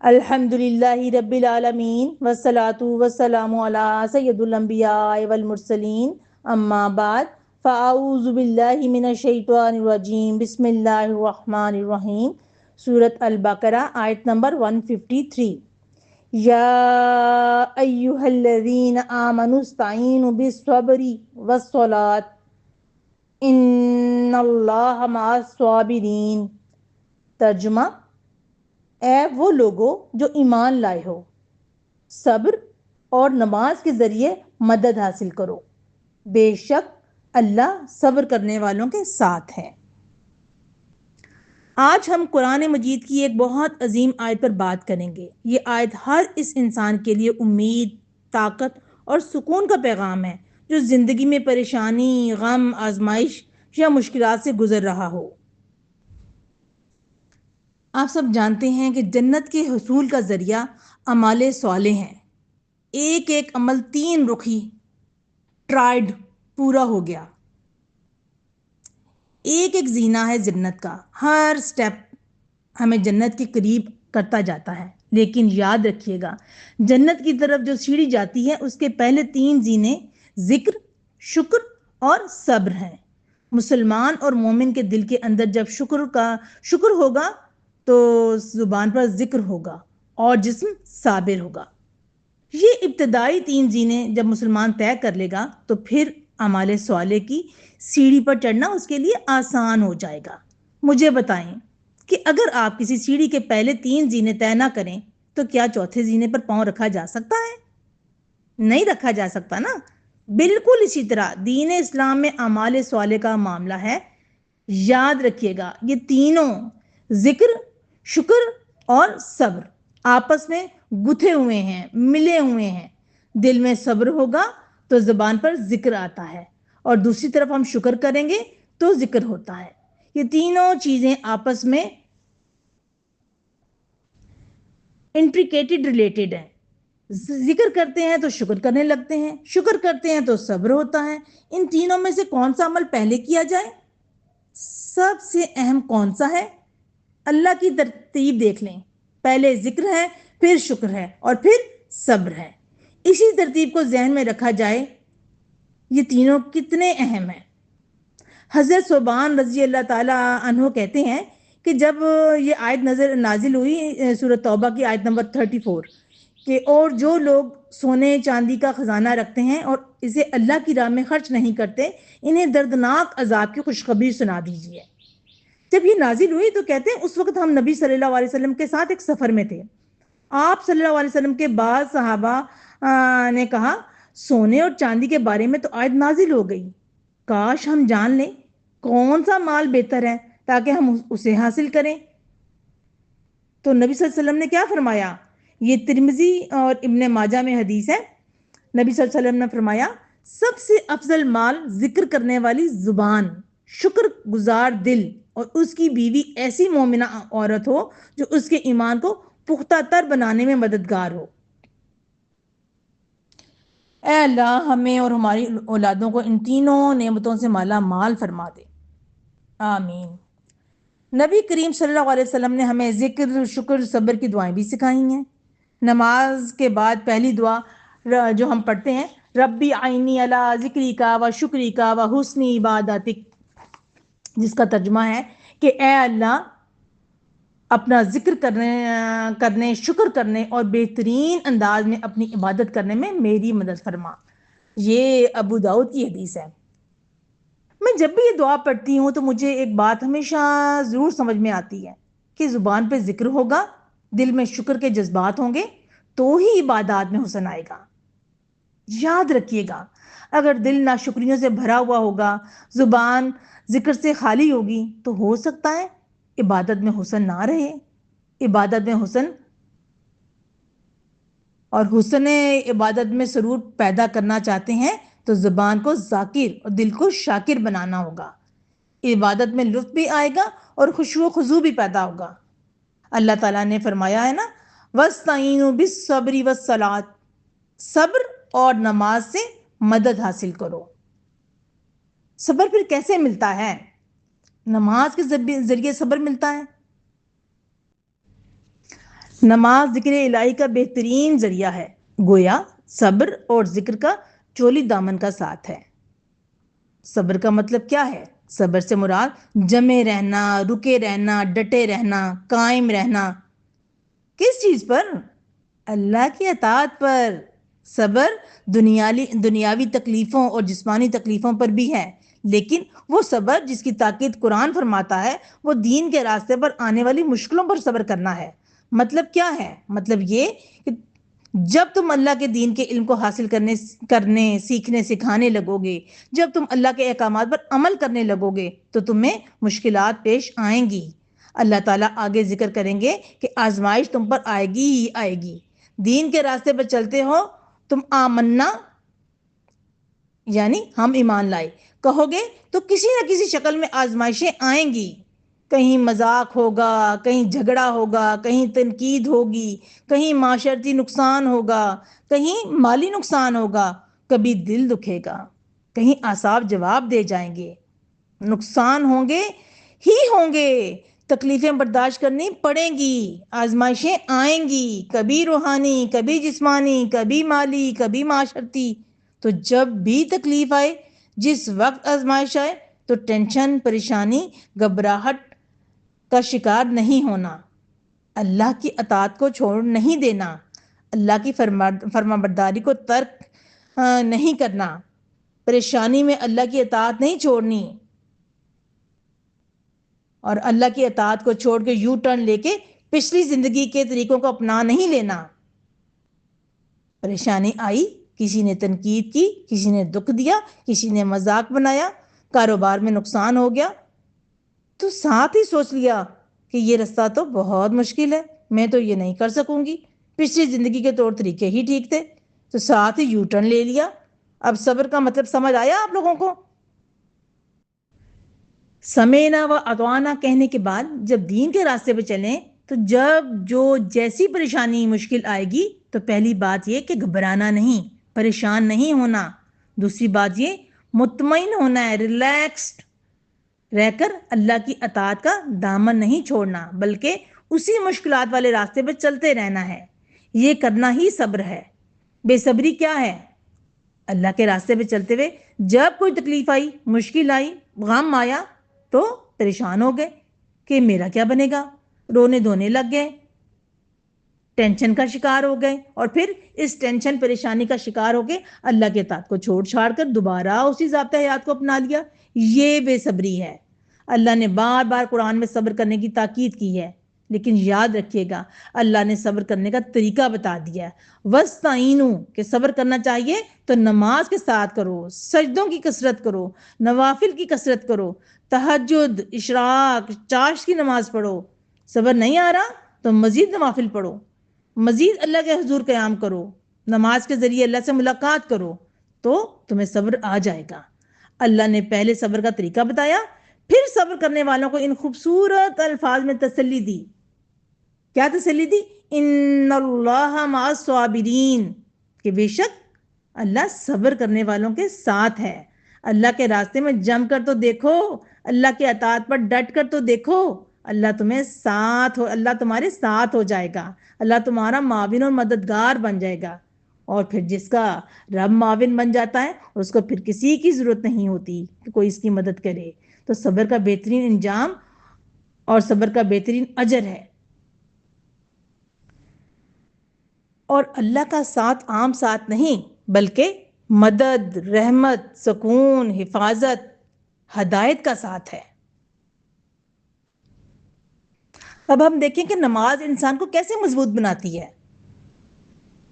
الحمدللہ رب العالمین والصلاة والسلام علی سید الانبیاء والمرسلین اما بعد فاعوذ باللہ من الشیطان الرجیم بسم اللہ الرحمن الرحیم۔ سورۃ البقرہ آیت نمبر 153۔ یا ایہا الذین آمنوا استعینوا بالصبر والصلاۃ ان اللہ مع الصابرین۔ ترجمہ: اے وہ لوگوں جو ایمان لائے ہو، صبر اور نماز کے ذریعے مدد حاصل کرو، بے شک اللہ صبر کرنے والوں کے ساتھ ہے۔ آج ہم قرآن مجید کی ایک بہت عظیم آیت پر بات کریں گے۔ یہ آیت ہر اس انسان کے لیے امید، طاقت اور سکون کا پیغام ہے جو زندگی میں پریشانی، غم، آزمائش یا مشکلات سے گزر رہا ہو۔ آپ سب جانتے ہیں کہ جنت کے حصول کا ذریعہ اعمال صالح ہیں۔ ایک ایک عمل 3 رخی ٹرائڈ پورا ہو گیا۔ ایک ایک زینہ ہے جنت کا، ہر سٹیپ ہمیں جنت کے قریب کرتا جاتا ہے۔ لیکن یاد رکھیے گا، جنت کی طرف جو سیڑھی جاتی ہے اس کے پہلے 3 زینے ذکر، شکر اور صبر ہیں۔ مسلمان اور مومن کے دل کے اندر جب شکر ہوگا تو زبان پر ذکر ہوگا اور جسم صابر ہوگا۔ یہ ابتدائی 3 زینے جب مسلمان طے کر لے گا تو پھر اعمال صالح کی سیڑھی پر چڑھنا اس کے لیے آسان ہو جائے گا۔ مجھے بتائیں کہ اگر آپ کسی سیڑھی کے پہلے 3 زینے طے نہ کریں تو کیا چوتھے زینے پر پاؤں رکھا جا سکتا ہے؟ نہیں رکھا جا سکتا نا۔ بالکل اسی طرح دین اسلام میں اعمال صالح کا معاملہ ہے۔ یاد رکھیے گا، یہ تینوں ذکر، شکر اور صبر آپس میں گتھے ہوئے ہیں، ملے ہوئے ہیں۔ دل میں صبر ہوگا تو زبان پر ذکر آتا ہے اور دوسری طرف ہم شکر کریں گے تو ذکر ہوتا ہے۔ یہ تینوں چیزیں آپس میں انٹریکیٹڈ ریلیٹڈ ہیں۔ ذکر کرتے ہیں تو شکر کرنے لگتے ہیں، شکر کرتے ہیں تو صبر ہوتا ہے۔ ان تینوں میں سے کون سا عمل پہلے کیا جائے؟ سب سے اہم کون سا ہے؟ اللہ کی ترتیب دیکھ لیں، پہلے ذکر ہے، پھر شکر ہے اور پھر صبر ہے۔ اسی ترتیب کو ذہن میں رکھا جائے، یہ تینوں کتنے اہم ہیں۔ حضرت ثوبان رضی اللہ تعالیٰ عنہ کہتے ہیں کہ جب یہ آیت نازل ہوئی سورۃ توبہ کی آیت نمبر 34 کہ اور جو لوگ سونے چاندی کا خزانہ رکھتے ہیں اور اسے اللہ کی راہ میں خرچ نہیں کرتے، انہیں دردناک عذاب کی خوشخبری سنا دیجیے۔ جب یہ نازل ہوئی تو کہتے ہیں اس وقت ہم نبی صلی اللہ علیہ وسلم کے ساتھ ایک سفر میں تھے۔ آپ صلی اللہ علیہ وسلم کے بعد صحابہ نے کہا، سونے اور چاندی کے بارے میں تو آیت نازل ہو گئی، کاش ہم جان لیں کون سا مال بہتر ہے تاکہ ہم اسے حاصل کریں۔ تو نبی صلی اللہ علیہ وسلم نے کیا فرمایا؟ یہ ترمذی اور ابن ماجہ میں حدیث ہے۔ نبی صلی اللہ علیہ وسلم نے فرمایا، سب سے افضل مال ذکر کرنے والی زبان، شکر گزار دل اور اس کی بیوی ایسی مومنہ عورت ہو جو اس کے ایمان کو پختہ تر بنانے میں مددگار ہو۔ اے اللہ ہمیں اور ہماری اولادوں کو ان تینوں نعمتوں سے مالا مال فرما دے، آمین۔ نبی کریم صلی اللہ علیہ وسلم نے ہمیں ذکر، شکر، صبر کی دعائیں بھی سکھائی ہیں۔ نماز کے بعد پہلی دعا جو ہم پڑھتے ہیں، ربی عینی علی ذکری کا و شکری کا و حسن عبادتک، جس کا ترجمہ ہے کہ اے اللہ اپنا ذکر کرنے، شکر کرنے اور بہترین انداز میں اپنی عبادت کرنے میں میری مدد فرما۔ یہ ابو داؤد کی حدیث ہے۔ میں جب بھی یہ دعا پڑھتی ہوں تو مجھے ایک بات ہمیشہ ضرور سمجھ میں آتی ہے کہ زبان پہ ذکر ہوگا، دل میں شکر کے جذبات ہوں گے تو ہی عبادات میں حسن آئے گا۔ یاد رکھیے گا، اگر دل ناشکریوں سے بھرا ہوا ہوگا، زبان ذکر سے خالی ہوگی تو ہو سکتا ہے عبادت میں حسن نہ رہے۔ عبادت میں حسن اور حسن عبادت میں سرور پیدا کرنا چاہتے ہیں تو زبان کو ذاکر اور دل کو شاکر بنانا ہوگا۔ عبادت میں لطف بھی آئے گا اور خشوع و خضوع بھی پیدا ہوگا۔ اللہ تعالیٰ نے فرمایا ہے نا، وَاسْتَعِینُوا بِالصَّبْرِ وَالصَّلَاةِ، صبر اور نماز سے مدد حاصل کرو۔ صبر پھر کیسے ملتا ہے؟ نماز کے ذریعے صبر ملتا ہے۔ نماز ذکر الہی کا بہترین ذریعہ ہے، گویا صبر اور ذکر کا چولی دامن کا ساتھ ہے۔ صبر کا مطلب کیا ہے؟ صبر سے مراد جمے رہنا، رکے رہنا، ڈٹے رہنا، قائم رہنا۔ کس چیز پر؟ اللہ کی اطاعت پر۔ صبر دنیاوی تکلیفوں اور جسمانی تکلیفوں پر بھی ہے، لیکن وہ صبر جس کی تاکید قرآن فرماتا ہے وہ دین کے راستے پر آنے والی مشکلوں پر صبر کرنا ہے۔ مطلب کیا ہے؟ مطلب یہ کہ جب تم اللہ کے دین کے علم کو حاصل کرنے سیکھنے سکھانے لگو گے، جب تم اللہ کے احکامات پر عمل کرنے لگو گے تو تمہیں مشکلات پیش آئیں گی۔ اللہ تعالیٰ آگے ذکر کریں گے کہ آزمائش تم پر آئے گی ہی آئے گی۔ دین کے راستے پر چلتے ہو، تم آمنا یعنی ہم ایمان لائے کہو گے تو کسی نہ کسی شکل میں آزمائشیں آئیں گی۔ کہیں مذاق ہوگا، کہیں جھگڑا ہوگا، کہیں تنقید ہوگی، کہیں معاشرتی نقصان ہوگا، کہیں مالی نقصان ہوگا، کبھی دل دکھے گا، کہیں اعصاب جواب دے جائیں گے۔ نقصان ہوں گے ہی ہوں گے، تکلیفیں برداشت کرنی پڑیں گی، آزمائشیں آئیں گی، کبھی روحانی، کبھی جسمانی، کبھی مالی، کبھی معاشرتی۔ تو جب بھی تکلیف آئے، جس وقت آزمائش آئے، تو ٹینشن، پریشانی، گھبراہٹ کا شکار نہیں ہونا، اللہ کی اطاعت کو چھوڑ نہیں دینا، اللہ کی فرما برداری کو ترک نہیں کرنا، پریشانی میں اللہ کی اطاعت نہیں چھوڑنی، اور اللہ کی اطاعت کو چھوڑ کے یو ٹرن لے کے پچھلی زندگی کے طریقوں کو اپنا نہیں لینا۔ پریشانی آئی، کسی نے تنقید کی، کسی نے دکھ دیا، کسی نے مذاق بنایا، کاروبار میں نقصان ہو گیا، تو ساتھ ہی سوچ لیا کہ یہ رستہ تو بہت مشکل ہے، میں تو یہ نہیں کر سکوں گی، پچھلی زندگی کے طور طریقے ہی ٹھیک تھے، تو ساتھ ہی یو ٹرن لے لیا۔ اب صبر کا مطلب سمجھ آیا آپ لوگوں کو؟ سمینا و اطعنا کہنے کے بعد جب دین کے راستے پہ چلیں تو جب جو جیسی پریشانی مشکل آئے گی تو پہلی بات یہ کہ گھبرانا نہیں، پریشان نہیں ہونا۔ دوسری بات یہ مطمئن ہونا ہے، ریلیکسڈ رہ کر اللہ کی اطاعت کا دامن نہیں چھوڑنا، بلکہ اسی مشکلات والے راستے پہ چلتے رہنا ہے۔ یہ کرنا ہی صبر ہے۔ بے صبری کیا ہے؟ اللہ کے راستے پہ چلتے ہوئے جب کوئی تکلیف آئی، مشکل آئی، غم آیا تو پریشان ہو گئے کہ میرا کیا بنے گا، رونے دھونے لگ گئے، ٹینشن کا شکار ہو گئے، اور پھر اس ٹینشن پریشانی کا شکار ہو کے اللہ کے اطاعت کو چھوڑ چھاڑ کر دوبارہ اسی ضابطۂ حیات کو اپنا لیا۔ یہ بے صبری ہے۔ اللہ نے بار بار قرآن میں صبر کرنے کی تاکید کی ہے، لیکن یاد رکھیے گا اللہ نے صبر کرنے کا طریقہ بتا دیا ہے۔ وَاسْتَعِینُوا کہ صبر کرنا چاہیے تو نماز کے ساتھ کرو، سجدوں کی کثرت کرو، نوافل کی کثرت کرو، تہجد، اشراق، چاشت کی نماز پڑھو۔ صبر نہیں آ رہا تو مزید نوافل پڑھو، مزید اللہ کے حضور قیام کرو، نماز کے ذریعے اللہ سے ملاقات کرو، تو تمہیں صبر آ جائے گا۔ اللہ نے پہلے صبر کا طریقہ بتایا، پھر صبر کرنے والوں کو ان خوبصورت الفاظ میں تسلی دی۔ کیا تسلی دی؟ ان اللہ مع الصابرین، کہ بے شک اللہ صبر کرنے والوں کے ساتھ ہے۔ اللہ کے راستے میں جم کر تو دیکھو، اللہ کے اطاعت پر ڈٹ کر تو دیکھو، اللہ تمہارے ساتھ ہو جائے گا، اللہ تمہارا معاون اور مددگار بن جائے گا۔ اور پھر جس کا رب معاون بن جاتا ہے اس کو پھر کسی کی ضرورت نہیں ہوتی کہ کوئی اس کی مدد کرے۔ تو صبر کا بہترین انجام اور صبر کا بہترین اجر ہے۔ اور اللہ کا ساتھ عام ساتھ نہیں، بلکہ مدد، رحمت، سکون، حفاظت، ہدایت کا ساتھ ہے۔ اب ہم دیکھیں کہ نماز انسان کو کیسے مضبوط بناتی ہے۔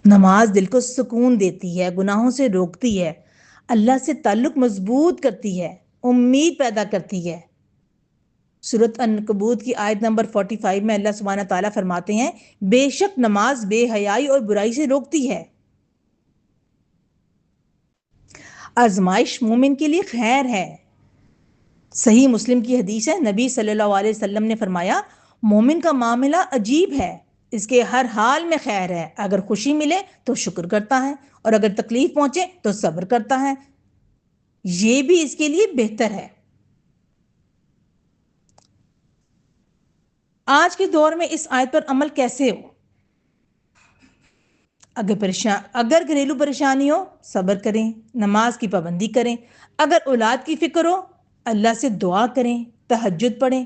نماز دل کو سکون دیتی ہے، گناہوں سے روکتی ہے، اللہ سے تعلق مضبوط کرتی ہے، امید پیدا کرتی ہے۔ سورۃ العنکبوت کی آیت نمبر 45 میں اللہ سبحانہ تعالیٰ فرماتے ہیں، بے شک نماز بے حیائی اور برائی سے روکتی ہے۔ آزمائش مومن کے لیے خیر ہے۔ صحیح مسلم کی حدیث ہے، نبی صلی اللہ علیہ وسلم نے فرمایا، مومن کا معاملہ عجیب ہے، اس کے ہر حال میں خیر ہے، اگر خوشی ملے تو شکر کرتا ہے، اور اگر تکلیف پہنچے تو صبر کرتا ہے، یہ بھی اس کے لیے بہتر ہے۔ آج کے دور میں اس آیت پر عمل کیسے ہو؟ اگر گھریلو پریشانی ہو صبر کریں، نماز کی پابندی کریں، اگر اولاد کی فکر ہو اللہ سے دعا کریں، تہجد پڑھیں،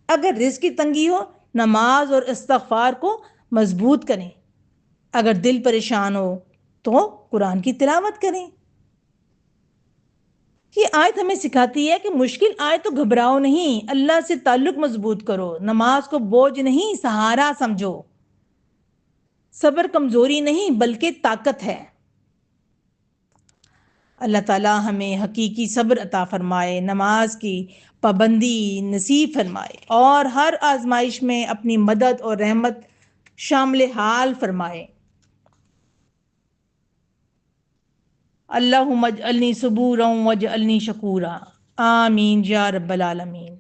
اگر رزق کی تنگی ہو نماز اور استغفار کو مضبوط کریں، اگر دل پریشان ہو تو قرآن کی تلاوت کریں۔ یہ آیت ہمیں سکھاتی ہے کہ مشکل آئے تو گھبراؤ نہیں، اللہ سے تعلق مضبوط کرو، نماز کو بوجھ نہیں سہارا سمجھو، صبر کمزوری نہیں بلکہ طاقت ہے۔ اللہ تعالیٰ ہمیں حقیقی صبر عطا فرمائے، نماز کی پابندی نصیب فرمائے اور ہر آزمائش میں اپنی مدد اور رحمت شامل حال فرمائے۔ اللہم اجعلنی صبورا واجعلنی شکورا، آمین یا رب العالمین۔